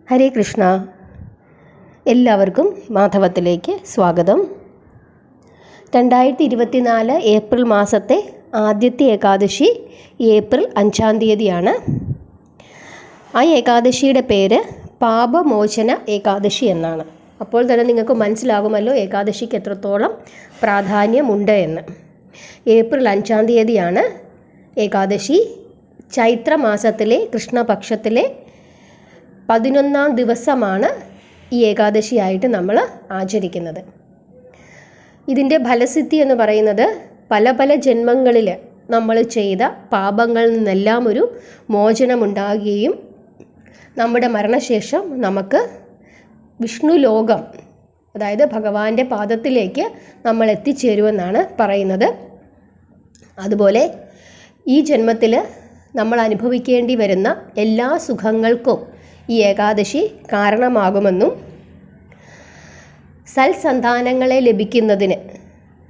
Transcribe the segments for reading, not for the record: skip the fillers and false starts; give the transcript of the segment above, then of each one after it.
ഹരേ കൃഷ്ണ. എല്ലാവർക്കും മാധവത്തിലേക്ക് സ്വാഗതം. 2024 ഏപ്രിൽ മാസത്തെ ആദ്യത്തെ ഏകാദശി ഏപ്രിൽ 5 തീയതിയാണ്. ആ ഏകാദശിയുടെ പേര് പാപമോചന ഏകാദശി എന്നാണ്. അപ്പോൾ തന്നെ നിങ്ങൾക്ക് മനസ്സിലാകുമല്ലോ ഏകാദശിക്ക് എത്രത്തോളം പ്രാധാന്യമുണ്ട് എന്ന്. ഏപ്രിൽ 5 തീയതിയാണ് ഏകാദശി. ചൈത്രമാസത്തിലെ കൃഷ്ണപക്ഷത്തിലെ 11ാം ദിവസമാണ് ഈ ഏകാദശിയായിട്ട് നമ്മൾ ആചരിക്കുന്നത്. ഇതിൻ്റെ ഫലസിദ്ധി എന്ന് പറയുന്നത് പല ജന്മങ്ങളിൽ നമ്മൾ ചെയ്ത പാപങ്ങളിൽ നിന്നെല്ലാം ഒരു മോചനമുണ്ടാകുകയും നമ്മുടെ മരണശേഷം നമുക്ക് വിഷ്ണു ലോകം, അതായത് ഭഗവാന്റെ പാദത്തിലേക്ക് നമ്മൾ എത്തിച്ചേരുമെന്നാണ് പറയുന്നത്. അതുപോലെ ഈ ജന്മത്തിൽ നമ്മൾ അനുഭവിക്കേണ്ടി വരുന്ന എല്ലാ സുഖങ്ങൾക്കും ഈ ഏകാദശി കാരണമാകുമെന്നും സൽസന്താനങ്ങളെ ലഭിക്കുന്നതിന്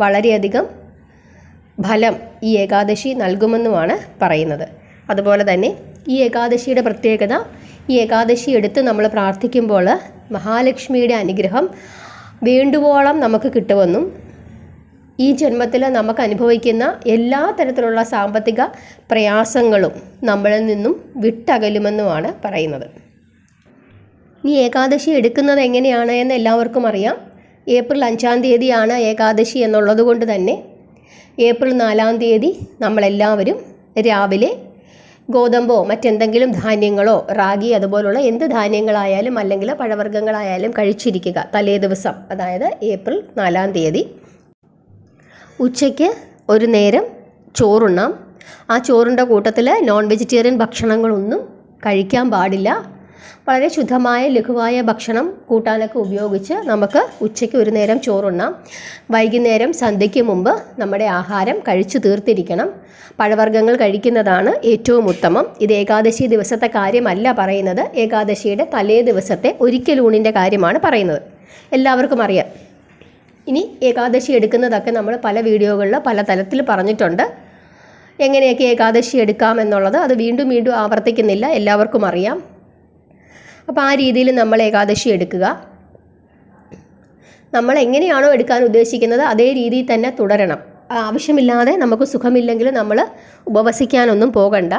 വളരെയധികം ഫലം ഈ ഏകാദശി നൽകുമെന്നുമാണ് പറയുന്നത്. അതുപോലെ തന്നെ ഈ ഏകാദശിയുടെ പ്രത്യേകത, ഈ ഏകാദശി എടുത്ത് നമ്മൾ പ്രാർത്ഥിക്കുമ്പോൾ മഹാലക്ഷ്മിയുടെ അനുഗ്രഹം വേണ്ടുവോളം നമുക്ക് കിട്ടുമെന്നും ഈ ജന്മത്തിൽ നമുക്ക് അനുഭവിക്കുന്ന എല്ലാ തരത്തിലുള്ള സാമ്പത്തിക പ്രയാസങ്ങളും നമ്മളിൽ നിന്നും വിട്ടകലുമെന്നുമാണ് പറയുന്നത്. ഈ ഏകാദശി എടുക്കുന്നത് എങ്ങനെയാണ് എന്ന് എല്ലാവർക്കും അറിയാം. ഏപ്രിൽ 5 തീയതിയാണ് ഏകാദശി എന്നുള്ളത് കൊണ്ട് തന്നെ ഏപ്രിൽ 4 തീയതി നമ്മളെല്ലാവരും രാവിലെ ഗോതമ്പോ മറ്റെന്തെങ്കിലും ധാന്യങ്ങളോ റാഗി അതുപോലുള്ള എന്ത് ധാന്യങ്ങളായാലും അല്ലെങ്കിൽ പഴവർഗ്ഗങ്ങളായാലും കഴിച്ചിരിക്കുക. തലേ ദിവസം, അതായത് ഏപ്രിൽ 4 തീയതി ഉച്ചയ്ക്ക് ഒരു നേരം ചോറുണ്ണാം. ആ ചോറിൻ്റെ കൂട്ടത്തിൽ നോൺ വെജിറ്റേറിയൻ ഭക്ഷണങ്ങളൊന്നും കഴിക്കാൻ പാടില്ല. വളരെ ശുദ്ധമായ ലഘുവായ ഭക്ഷണം കൂട്ടാനൊക്കെ ഉപയോഗിച്ച് നമുക്ക് ഉച്ചയ്ക്ക് ഒരു നേരം ചോറുണ്ണാം. വൈകുന്നേരം സന്ധ്യയ്ക്ക് മുമ്പ് നമ്മുടെ ആഹാരം കഴിച്ചു തീർത്തിരിക്കണം. പഴവർഗ്ഗങ്ങൾ കഴിക്കുന്നതാണ് ഏറ്റവും ഉത്തമം. ഇത് ഏകാദശി ദിവസത്തെ കാര്യമല്ല പറയുന്നത്, ഏകാദശിയുടെ തലേ ദിവസത്തെ ഒരിക്കലൂണിൻ്റെ കാര്യമാണ് പറയുന്നത്. എല്ലാവർക്കും അറിയാം. ഇനി ഏകാദശി എടുക്കുന്നതൊക്കെ നമ്മൾ പല വീഡിയോകളിൽ പല തലത്തിൽ പറഞ്ഞിട്ടുണ്ട്. എങ്ങനെയൊക്കെ ഏകാദശി എടുക്കാം എന്നുള്ളത് അത് വീണ്ടും ആവർത്തിക്കുന്നില്ല, എല്ലാവർക്കും അറിയാം. അപ്പോൾ ആ രീതിയിൽ നമ്മൾ ഏകാദശി എടുക്കുക. നമ്മൾ എങ്ങനെയാണോ എടുക്കാൻ ഉദ്ദേശിക്കുന്നത് അതേ രീതിയിൽ തന്നെ തുടരണം. ആവശ്യമില്ലാതെ നമുക്ക് സുഖമില്ലെങ്കിൽ നമ്മൾ ഉപവസിക്കാനൊന്നും പോകണ്ട.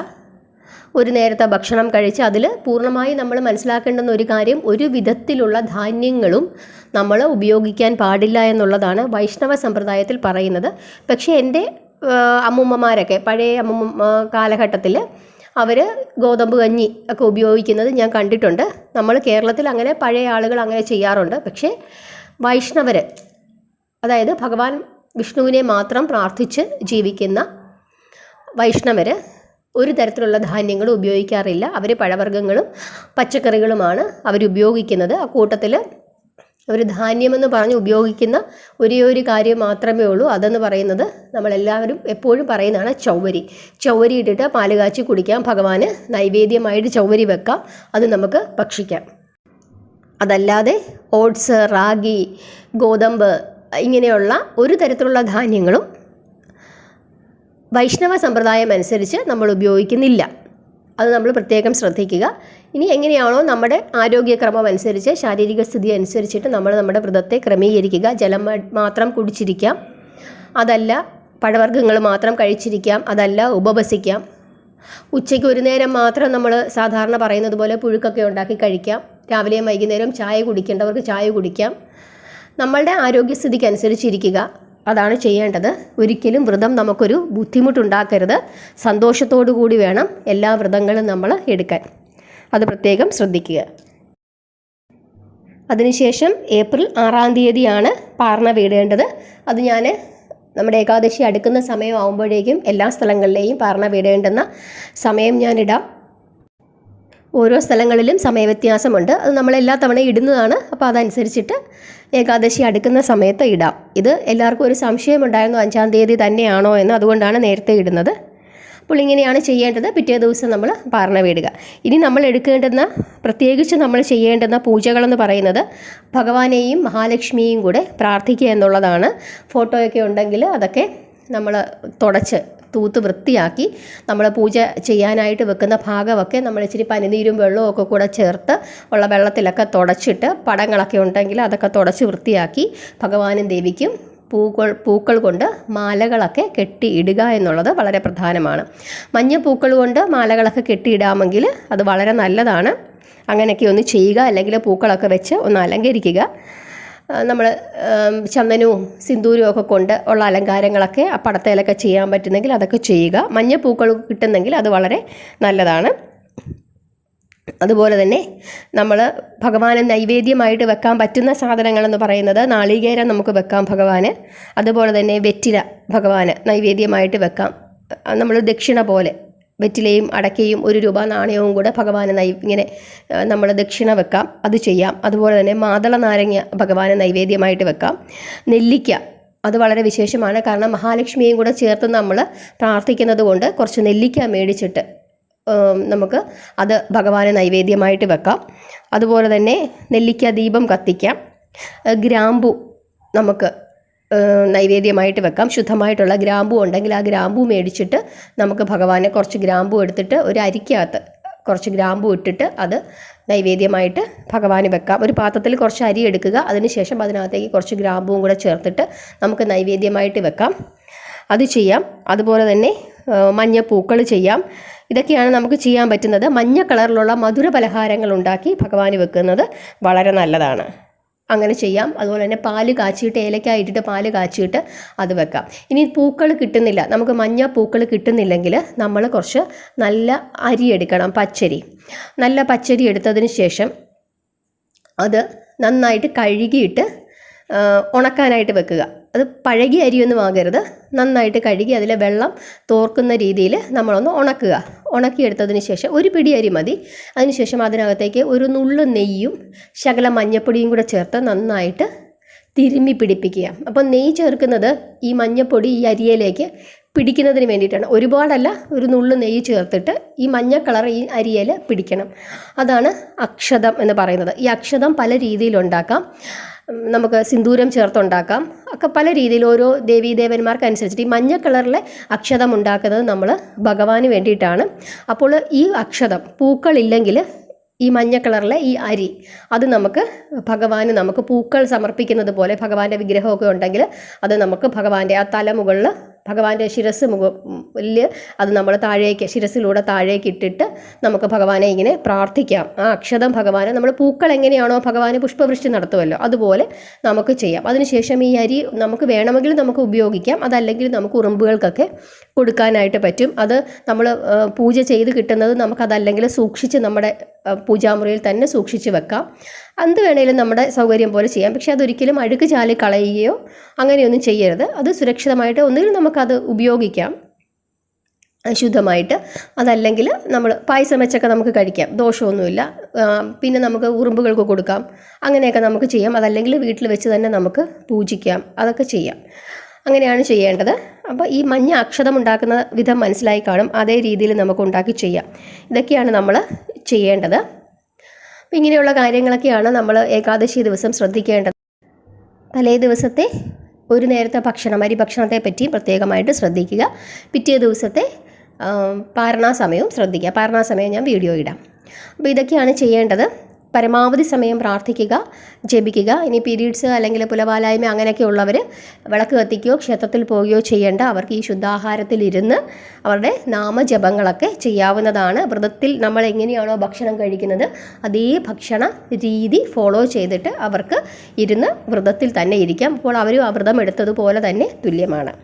ഒരു നേരത്തെ ഭക്ഷണം കഴിച്ച് അതിൽ പൂർണ്ണമായി നമ്മൾ മനസ്സിലാക്കേണ്ടുന്ന ഒരു കാര്യം, ഒരു വിധത്തിലുള്ള ധാന്യങ്ങളും നമ്മൾ ഉപയോഗിക്കാൻ പാടില്ല എന്നുള്ളതാണ് വൈഷ്ണവ സമ്പ്രദായത്തിൽ പറയുന്നത്. പക്ഷേ എൻ്റെ അമ്മൂമ്മമാരൊക്കെ പഴയ കാലഘട്ടത്തിൽ അവർ ഗോതമ്പ് കഞ്ഞി ഒക്കെ ഉപയോഗിക്കുന്നത് ഞാൻ കണ്ടിട്ടുണ്ട്. നമ്മൾ കേരളത്തിൽ അങ്ങനെ പഴയ ആളുകൾ അങ്ങനെ ചെയ്യാറുണ്ട്. പക്ഷേ വൈഷ്ണവർ, അതായത് ഭഗവാൻ വിഷ്ണുവിനെ മാത്രം പ്രാർത്ഥിച്ച് ജീവിക്കുന്ന വൈഷ്ണവർ ഒരു തരത്തിലുള്ള ധാന്യങ്ങളും ഉപയോഗിക്കാറില്ല. അവർ പഴവർഗ്ഗങ്ങളും പച്ചക്കറികളുമാണ് അവരുപയോഗിക്കുന്നത്. ആ കൂട്ടത്തിൽ ഒരു ധാന്യമെന്ന് പറഞ്ഞ് ഉപയോഗിക്കുന്ന ഒരു കാര്യം മാത്രമേ ഉള്ളൂ. അതെന്ന് പറയുന്നത് നമ്മളെല്ലാവരും എപ്പോഴും പറയുന്നതാണ് ചൗവരി ഇട്ടിട്ട് പാല് കാച്ചി കുടിക്കാം. ഭഗവാന് നൈവേദ്യമായിട്ട് ചൗവരി വെക്കാം, അത് നമുക്ക് ഭക്ഷിക്കാം. അതല്ലാതെ ഓട്സ്, റാഗി, ഗോതമ്പ് ഇങ്ങനെയുള്ള ഒരു തരത്തിലുള്ള ധാന്യങ്ങളും വൈഷ്ണവ സമ്പ്രദായം അനുസരിച്ച് നമ്മൾ ഉപയോഗിക്കുന്നില്ല. അത് നമ്മൾ പ്രത്യേകം ശ്രദ്ധിക്കുക. ഇനി എങ്ങനെയാണോ നമ്മുടെ ആരോഗ്യക്രമം അനുസരിച്ച്, ശാരീരിക സ്ഥിതി അനുസരിച്ചിട്ട് നമ്മൾ നമ്മുടെ വ്രതത്തെ ക്രമീകരിക്കുക. ജലം മാത്രം കുടിച്ചിരിക്കാം, അതല്ല പഴവർഗ്ഗങ്ങൾ മാത്രം കഴിച്ചിരിക്കാം, അതല്ല ഉപവസിക്കാം. ഉച്ചയ്ക്ക് ഒരു നേരം മാത്രം നമ്മൾ സാധാരണ പറയുന്നത് പോലെ പുഴുക്കൊക്കെ ഉണ്ടാക്കി കഴിക്കാം. രാവിലെയും വൈകുന്നേരം ചായ കുടിക്കേണ്ടവർക്ക് ചായ കുടിക്കാം. നമ്മളുടെ ആരോഗ്യസ്ഥിതിക്ക് അനുസരിച്ചിരിക്കുക, അതാണ് ചെയ്യേണ്ടത്. ഒരിക്കലും വ്രതം നമുക്കൊരു ബുദ്ധിമുട്ടുണ്ടാക്കരുത്. സന്തോഷത്തോടു കൂടി വേണം എല്ലാ വ്രതങ്ങളും നമ്മൾ എടുക്കാൻ. അത് പ്രത്യേകം ശ്രദ്ധിക്കുക. അതിനുശേഷം ഏപ്രിൽ 6 തീയതിയാണ് പാർണ വീടേണ്ടത്. അത് ഞാൻ നമ്മുടെ ഏകാദശി അടുക്കുന്ന സമയമാകുമ്പോഴേക്കും എല്ലാ സ്ഥലങ്ങളിലെയും പാർണ വീടേണ്ടുന്ന സമയം ഞാനിടാം. ഓരോ സ്ഥലങ്ങളിലും സമയവ്യത്യാസമുണ്ട്. അത് നമ്മൾ എല്ലാ തവണയും ഇടുന്നതാണ്. അപ്പോൾ അതനുസരിച്ചിട്ട് ഏകാദശി അടുക്കുന്ന സമയത്ത് ഇടാം. ഇത് എല്ലാവർക്കും ഒരു സംശയമുണ്ടായിരുന്നു 5 തീയതി തന്നെയാണോ എന്ന്, അതുകൊണ്ടാണ് നേരത്തെ ഇടുന്നത്. അപ്പോൾ ഇങ്ങനെയാണ് ചെയ്യേണ്ടത്. പിറ്റേ ദിവസം നമ്മൾ പാർണ വീടുക. ഇനി നമ്മൾ എടുക്കേണ്ടുന്ന, പ്രത്യേകിച്ച് നമ്മൾ ചെയ്യേണ്ടുന്ന പൂജകളെന്ന് പറയുന്നത് ഭഗവാനെയും മഹാലക്ഷ്മിയെയും കൂടെ പ്രാർത്ഥിക്കുക എന്നുള്ളതാണ്. ഫോട്ടോയൊക്കെ ഉണ്ടെങ്കിൽ അതൊക്കെ നമ്മൾ തുടച്ച് തൂത്ത് വൃത്തിയാക്കി നമ്മൾ പൂജ ചെയ്യാനായിട്ട് വെക്കുന്ന ഭാഗമൊക്കെ നമ്മൾ ഇച്ചിരി പനിനീരും വെള്ളവും ഒക്കെ കൂടെ ചേർത്ത് ഉള്ള വെള്ളത്തിലൊക്കെ തുടച്ചിട്ട് പടങ്ങളൊക്കെ ഉണ്ടെങ്കിൽ അതൊക്കെ തുടച്ച് വൃത്തിയാക്കി ഭഗവാനും ദേവിക്കും പൂക്കൾ കൊണ്ട് മാലകളൊക്കെ കെട്ടിയിടുക എന്നുള്ളത് വളരെ പ്രധാനമാണ്. മഞ്ഞപ്പൂക്കൾ കൊണ്ട് മാലകളൊക്കെ കെട്ടിയിടാമെങ്കിൽ അത് വളരെ നല്ലതാണ്. അങ്ങനെയൊക്കെ ഒന്ന് ചെയ്യുക. അല്ലെങ്കിൽ പൂക്കളൊക്കെ വെച്ച് ഒന്ന് അലങ്കരിക്കുക. നമ്മൾ ചന്ദനവും സിന്ദൂരവും ഒക്കെ കൊണ്ട് ഉള്ള അലങ്കാരങ്ങളൊക്കെ ആ പടത്തേലൊക്കെ ചെയ്യാൻ പറ്റുന്നെങ്കിൽ അതൊക്കെ ചെയ്യുക. മഞ്ഞപ്പൂക്കൾ കിട്ടുന്നെങ്കിൽ അത് വളരെ നല്ലതാണ്. അതുപോലെ തന്നെ നമ്മൾ ഭഗവാന് നൈവേദ്യമായിട്ട് വെക്കാൻ പറ്റുന്ന സാധനങ്ങളെന്ന് പറയുന്നത് നാളികേരം നമുക്ക് വെക്കാം ഭഗവാന്. അതുപോലെ തന്നെ വെറ്റില ഭഗവാന് നൈവേദ്യമായിട്ട് വെക്കാം. നമ്മൾ ദക്ഷിണ പോലെ വെറ്റിലയും അടക്കയും 1 രൂപ നാണയവും കൂടെ ഭഗവാന് ഇങ്ങനെ നമ്മൾ ദക്ഷിണ വെക്കാം, അത് ചെയ്യാം. അതുപോലെ തന്നെ മാതള നാരങ്ങ ഭഗവാന് നൈവേദ്യമായിട്ട് വെക്കാം. നെല്ലിക്ക അത് വളരെ വിശേഷമാണ്. കാരണം മഹാലക്ഷ്മിയെയും കൂടെ ചേർത്ത് നമ്മൾ പ്രാർത്ഥിക്കുന്നത് കൊണ്ട് കുറച്ച് നെല്ലിക്ക മേടിച്ചിട്ട് നമുക്ക് അത് ഭഗവാന് നൈവേദ്യമായിട്ട് വെക്കാം. അതുപോലെ തന്നെ നെല്ലിക്ക ദീപം കത്തിക്കാം. ഗ്രാമ്പു നമുക്ക് നൈവേദ്യമായിട്ട് വെക്കാം. ശുദ്ധമായിട്ടുള്ള ഗ്രാമ്പു ഉണ്ടെങ്കിൽ ആ ഗ്രാമ്പു മേടിച്ചിട്ട് നമുക്ക് ഭഗവാനെ കുറച്ച് ഗ്രാമ്പു എടുത്തിട്ട് ഒരു അരിക്കകത്ത് കുറച്ച് ഗ്രാമ്പു ഇട്ടിട്ട് അത് നൈവേദ്യമായിട്ട് ഭഗവാന് വെക്കാം. ഒരു പാത്രത്തിൽ കുറച്ച് അരി എടുക്കുക. അതിനുശേഷം അതിനകത്തേക്ക് കുറച്ച് ഗ്രാമ്പുവും കൂടെ ചേർത്തിട്ട് നമുക്ക് നൈവേദ്യമായിട്ട് വെക്കാം. അത് ചെയ്യാം. അതുപോലെ തന്നെ മഞ്ഞപ്പൂക്കൾ ചെയ്യാം. ഇതൊക്കെയാണ് നമുക്ക് ചെയ്യാൻ പറ്റുന്നത്. മഞ്ഞ കളറിലുള്ള മധുര പലഹാരങ്ങൾ ഉണ്ടാക്കി ഭഗവാന് വെക്കുന്നത് വളരെ നല്ലതാണ്. അങ്ങനെ ചെയ്യാം. അതുപോലെ തന്നെ പാല് കാച്ചിയിട്ട് ഏലക്കായ ഇട്ടിട്ട് പാല് കാച്ചിയിട്ട് അത് വെക്കാം. ഇനി പൂക്കൾ കിട്ടുന്നില്ല, നമുക്ക് മഞ്ഞ പൂക്കൾ കിട്ടുന്നില്ലെങ്കിൽ നമ്മൾ കുറച്ച് നല്ല അരി എടുക്കണം, പച്ചരി. നല്ല പച്ചരി എടുത്തതിന് ശേഷം അത് നന്നായിട്ട് കഴുകിയിട്ട് ഉണക്കാനായിട്ട് വെക്കുക. അത് പഴകിയ അരിയൊന്നും ആകരുത്. നന്നായിട്ട് കഴുകി അതിലെ വെള്ളം തോർക്കുന്ന രീതിയിൽ നമ്മളൊന്ന് ഉണക്കുക. ഉണക്കിയെടുത്തതിന് ശേഷം ഒരു പിടി അരി മതി. അതിനുശേഷം അതിനകത്തേക്ക് ഒരു നുള്ളു നെയ്യും ശകലം മഞ്ഞപ്പൊടിയും കൂടെ ചേർത്ത് നന്നായിട്ട് തിരുമ്മി പിടിപ്പിക്കുക. അപ്പോൾ നെയ്യ് ചേർക്കുന്നത് ഈ മഞ്ഞപ്പൊടി ഈ അരിയിലേക്ക് പിടിക്കുന്നതിന് വേണ്ടിയിട്ടാണ്. ഒരുപാടല്ല, ഒരു നുള്ളു നെയ്യ് ചേർത്തിട്ട് ഈ മഞ്ഞ കളർ ഈ അരിയിൽ പിടിക്കണം. അതാണ് അക്ഷതം എന്ന് പറയുന്നത്. ഈ അക്ഷതം പല രീതിയിലുണ്ടാക്കാം. നമുക്ക് സിന്ദൂരം ചേർത്തുണ്ടാക്കാം. ഒക്കെ പല രീതിയിൽ ഓരോ ദേവീദേവന്മാർക്ക് അനുസരിച്ചിട്ട് ഈ മഞ്ഞ കളറിലെ അക്ഷതം ഉണ്ടാക്കുന്നത് നമ്മൾ ഭഗവാന് വേണ്ടിയിട്ടാണ്. അപ്പോൾ ഈ അക്ഷതം പൂക്കളില്ലെങ്കിൽ ഈ മഞ്ഞ കളറിലെ ഈ അരി അത് നമുക്ക് ഭഗവാന് നമുക്ക് പൂക്കൾ സമർപ്പിക്കുന്നത് പോലെ ഭഗവാന്റെ വിഗ്രഹമൊക്കെ ഉണ്ടെങ്കിൽ അത് നമുക്ക് ഭഗവാന്റെ ആ തലമുകളിൽ ഭഗവാന്റെ ശിരസ് മുകളിൽ അത് നമ്മൾ താഴേക്ക് ശിരസിലൂടെ താഴേക്ക് ഇട്ടിട്ട് നമുക്ക് ഭഗവാനെ ഇങ്ങനെ പ്രാർത്ഥിക്കാം. ആ അക്ഷതം ഭഗവാനെ നമ്മൾ പൂക്കൾ എങ്ങനെയാണോ ഭഗവാന് പുഷ്പവൃഷ്ടി നടത്തുമല്ലോ അതുപോലെ നമുക്ക് ചെയ്യാം. അതിനുശേഷം ഈ അരി നമുക്ക് വേണമെങ്കിൽ നമുക്ക് ഉപയോഗിക്കാം. അതല്ലെങ്കിൽ നമുക്ക് ഉറുമ്പുകൾക്കൊക്കെ കൊടുക്കാനായിട്ട് പറ്റും. അത് നമ്മൾ പൂജ ചെയ്ത് കിട്ടുന്നത് നമുക്കതല്ലെങ്കിൽ സൂക്ഷിച്ച് നമ്മുടെ പൂജാമുറിയിൽ തന്നെ സൂക്ഷിച്ച് വെക്കാം. എന്ത് വേണേലും നമ്മുടെ സൗകര്യം പോലെ ചെയ്യാം. പക്ഷേ അതൊരിക്കലും അഴുക്ക് ചാലി കളയുകയോ അങ്ങനെയൊന്നും ചെയ്യരുത്. അത് സുരക്ഷിതമായിട്ട് ഒന്നുകിൽ നമുക്കത് ഉപയോഗിക്കാം ശുദ്ധമായിട്ട്. അതല്ലെങ്കിൽ നമ്മൾ പായസം വെച്ചൊക്കെ നമുക്ക് കഴിക്കാം, ദോഷമൊന്നുമില്ല. പിന്നെ നമുക്ക് ഉറുമ്പുകൾക്ക് കൊടുക്കാം, അങ്ങനെയൊക്കെ നമുക്ക് ചെയ്യാം. അതല്ലെങ്കിൽ വീട്ടിൽ വെച്ച് തന്നെ നമുക്ക് പൂജിക്കാം, അതൊക്കെ ചെയ്യാം. അങ്ങനെയാണ് ചെയ്യേണ്ടത്. അപ്പോൾ ഈ മഞ്ഞ അക്ഷതം ഉണ്ടാക്കുന്ന വിധം മനസ്സിലായി കാണും. അതേ രീതിയിൽ നമുക്ക് ഉണ്ടാക്കി ചെയ്യാം. ഇതൊക്കെയാണ് നമ്മൾ ചെയ്യേണ്ടത്. അപ്പോൾ ഇങ്ങനെയുള്ള കാര്യങ്ങളൊക്കെയാണ് നമ്മൾ ഏകാദശി ദിവസം ശ്രദ്ധിക്കേണ്ടത്. തലേ ദിവസത്തെ ഒരു നേരത്തെ ഭക്ഷണം അരി ഭക്ഷണത്തെ പറ്റി പ്രത്യേകമായിട്ട് ശ്രദ്ധിക്കുക. പിറ്റേ ദിവസത്തെ പാരണാ സമയവും ശ്രദ്ധിക്കുക. പാരണാ സമയം ഞാൻ വീഡിയോ ഇടാം. അപ്പോൾ ഇതൊക്കെയാണ് ചെയ്യേണ്ടത്. പരമാവധി സമയം പ്രാർത്ഥിക്കുക, ജപിക്കുക. ഇനി പീരീഡ്സ് അല്ലെങ്കിൽ പുലവാലായ്മ അങ്ങനെയൊക്കെ ഉള്ളവർ വിളക്ക് കത്തിക്കുകയോ ക്ഷേത്രത്തിൽ പോവുകയോ ചെയ്യേണ്ട. അവർക്ക് ഈ ശുദ്ധാഹാരത്തിലിരുന്ന് അവരുടെ നാമജപങ്ങളൊക്കെ ചെയ്യാവുന്നതാണ്. വ്രതത്തിൽ നമ്മൾ എങ്ങനെയാണോ ഭക്ഷണം കഴിക്കുന്നത് അതേ ഭക്ഷണ രീതി ഫോളോ ചെയ്തിട്ട് അവർക്ക് ഇരുന്ന് വ്രതത്തിൽ തന്നെ ഇരിക്കാം. അപ്പോൾ അവരും ആ വ്രതം എടുത്തതുപോലെ തന്നെ തുല്യമാണ്.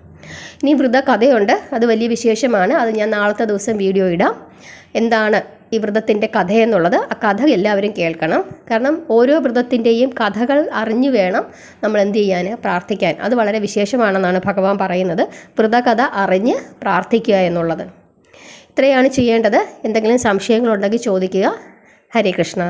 ഇനി വ്രത കഥയുണ്ട്, അത് വലിയ വിശേഷമാണ്. അത് ഞാൻ നാളത്തെ ദിവസം വീഡിയോ ഇടാം. എന്താണ് ഈ വ്രതത്തിൻ്റെ കഥയെന്നുള്ളത്, ആ കഥ എല്ലാവരും കേൾക്കണം. കാരണം ഓരോ വ്രതത്തിൻ്റെയും കഥകൾ അറിഞ്ഞു വേണം നമ്മൾ എന്ത് ചെയ്യാൻ, പ്രാർത്ഥിക്കാൻ. അത് വളരെ വിശേഷമാണെന്നാണ് ഭഗവാൻ പറയുന്നത്. വ്രതകഥ അറിഞ്ഞ് പ്രാർത്ഥിക്കുക എന്നുള്ളത്. ഇത്രയാണ് ചെയ്യേണ്ടത്. എന്തെങ്കിലും സംശയങ്ങളുണ്ടെങ്കിൽ ചോദിക്കുക. ഹരേ കൃഷ്ണ.